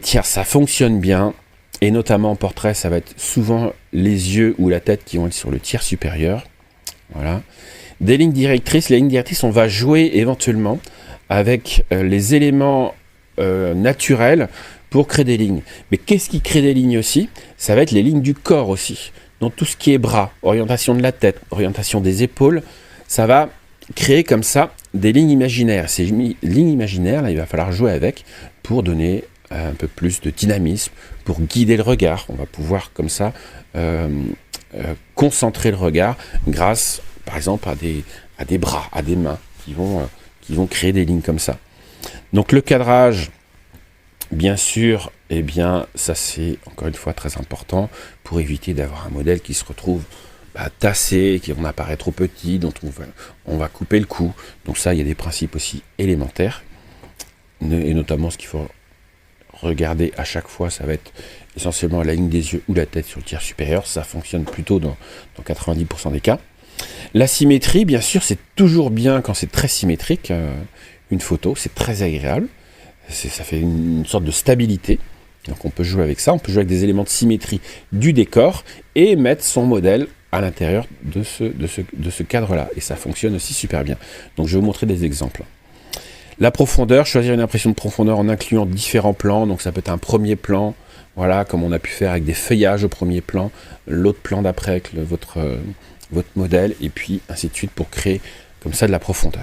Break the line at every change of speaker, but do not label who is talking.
Tiens, ça fonctionne bien. Et notamment en portrait, ça va être souvent les yeux ou la tête qui vont être sur le tiers supérieur. Voilà. Des lignes directrices. Les lignes directrices, on va jouer éventuellement avec les éléments naturels pour créer des lignes. Mais qu'est-ce qui crée des lignes aussi? Ça va être les lignes du corps aussi. Donc tout ce qui est bras, orientation de la tête, orientation des épaules, ça va créer comme ça des lignes imaginaires. Ces lignes imaginaires, là, il va falloir jouer avec pour donner un peu plus de dynamisme, pour guider le regard. On va pouvoir comme ça concentrer le regard grâce, par exemple, à des bras, à des mains qui vont créer des lignes comme ça. Donc le cadrage, bien sûr, eh bien, ça c'est encore une fois très important pour éviter d'avoir un modèle qui se retrouve tassé, qui en apparaît trop petit, dont on va couper le cou. Donc ça, il y a des principes aussi élémentaires, et notamment ce qu'il faut regarder à chaque fois, ça va être essentiellement la ligne des yeux ou la tête sur le tiers supérieur. Ça fonctionne plutôt dans 90% des cas. La symétrie, bien sûr, c'est toujours bien quand c'est très symétrique. Une photo, c'est très agréable. Ça fait une sorte de stabilité. Donc on peut jouer avec ça. On peut jouer avec des éléments de symétrie du décor et mettre son modèle à l'intérieur de ce cadre-là. Et ça fonctionne aussi super bien. Donc je vais vous montrer des exemples. La profondeur, choisir une impression de profondeur en incluant différents plans. Donc ça peut être un premier plan, voilà, comme on a pu faire avec des feuillages au premier plan, l'autre plan d'après avec votre modèle, et puis ainsi de suite pour créer comme ça de la profondeur.